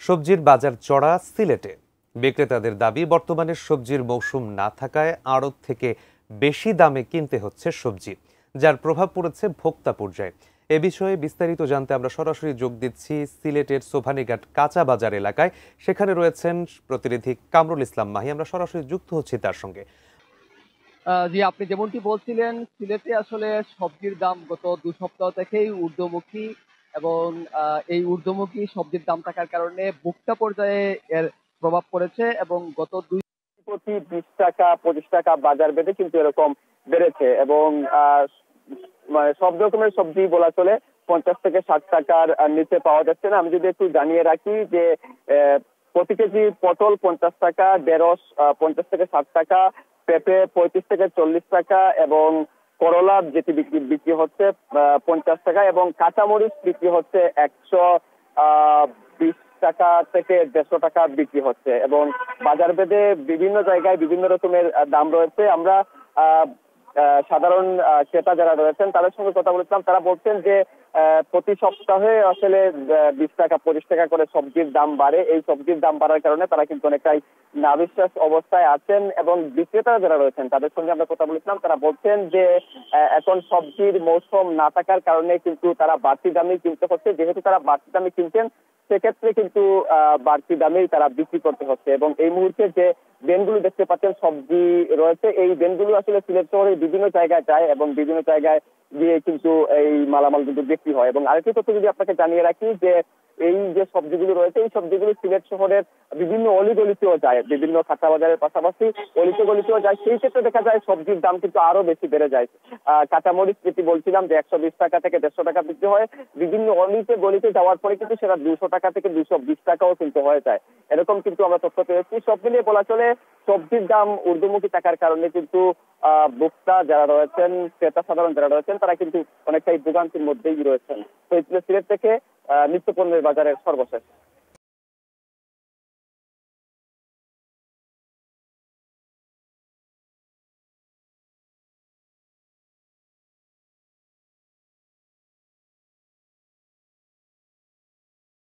সবজির বাজার চড়া সিলেটে। বিক্রেতাদের দাবি, বর্তমানে সবজির মৌসুম না থাকায় আড়ত থেকে বেশি দামে কিনতে হচ্ছে সবজি, যার প্রভাব পড়েছে ভোক্তা পর্যায়ে। এ বিষয়ে বিস্তারিত জানতে আমরা সরাসরি যোগ দিচ্ছি সিলেটের সোভানীঘাট কাঁচা বাজার এলাকায়। সেখানে রয়েছেন প্রতিনিধি কামরুল ইসলাম মাহি। আমরা সরাসরি যুক্ত হচ্ছি তার সঙ্গে। জি, আপনি যেমনটি বলছিলেন, সিলেটে আসলে সবজির দাম গত 2 সপ্তাহ থেকেই ঊর্ধ্বমুখী এবং এই ঊর্ধ্বমুখী সবজির দাম থাকার কারণে ভোক্তা পর্যায়ে এর প্রভাব পড়েছে এবং গত প্রতি 20 টাকা 25 টাকা বাজার বেঁধে কিন্তু এরকম বেড়েছে এবং মানে সব রকমের সবজি বলা চলে 50 থেকে 60 টাকার নিচে পাওয়া যাচ্ছে না। আমি যদি একটু জানিয়ে রাখি যে প্রতি কেজি পটল 50 টাকা, ঢেঁড়স 50 থেকে 60 টাকা, পেঁপে 35 থেকে 40 টাকা এবং করলা যেটি বিক্রি হচ্ছে 50 টাকা এবং কাঁচামরিচ বিক্রি হচ্ছে 120 টাকা থেকে 150 টাকা বিক্রি হচ্ছে এবং বাজার ভেদে বিভিন্ন জায়গায় বিভিন্ন রকমের দাম রয়েছে। আমরা সাধারণ ক্রেতা যারা রয়েছেন তাদের সঙ্গে কথা বলেছিলাম, তারা বলছেন যে প্রতি সপ্তাহে আসলে 20 টাকা 25 টাকা করে সবজির দাম বাড়ে। এই সবজির দাম বাড়ার কারণে তারা কিন্তু অনেকটাই নাভিশ্বাস অবস্থায় আছেন এবং বিক্রেতারা যারা রয়েছেন তাদের সঙ্গে আমরা কথা বলেছিলাম, তারা বলছেন যে এখন সবজির মৌসুম না থাকার কারণে কিন্তু তারা বাড়তি দামে কিনতে হচ্ছে। যেহেতু তারা বাড়তি দামে কিনছেন, সেক্ষেত্রে কিন্তু বাড়তি দামেই তারা বিক্রি করতে হচ্ছে এবং এই মুহূর্তে যে ভ্যানগুলো দেখতে পাচ্ছেন সবজি রয়েছে, এই ভ্যানগুলো আসলে সিলেট শহরের বিভিন্ন জায়গায় যায় এবং বিভিন্ন জায়গায় গিয়ে কিন্তু এই মালামাল কিন্তু বিক্রি হয়। এবং আরেকটি তথ্য যদি আপনাকে জানিয়ে রাখি যে এই যে সবজিগুলো রয়েছে, এই সবজিগুলো সিলেট শহরের বিভিন্ন অলিগলিতেও যায়, বিভিন্ন খাতা বাজারের পাশাপাশি অলিতে গলিতেও যায়। সেই ক্ষেত্রে দেখা যায় সবজির দাম কিন্তু আরো বেশি বেড়ে যায়। কাঁচামরিচ যেটি বলছিলাম যে 120 টাকা থেকে 150 টাকা বিক্রি হয়, বিভিন্ন অলিতে গলিতে যাওয়ার পরে কিন্তু সেটা 200 টাকা থেকে 220 টাকাও কিন্তু হয়ে যায়। এরকম কিন্তু আমরা তথ্য পেয়েছি। সব মিলিয়ে বলা চলে সবজির দাম ঊর্ধ্বমুখী থাকার কারণে কিন্তু ভোক্তা যারা রয়েছেন, ক্রেতা সাধারণ যারা রয়েছেন, তারা কিন্তু অনেকটাই ভোগান্তির মধ্যেই রয়েছেন। তো সিলেট থেকে নিত্যপণ্যের বাজারের সর্বশেষ।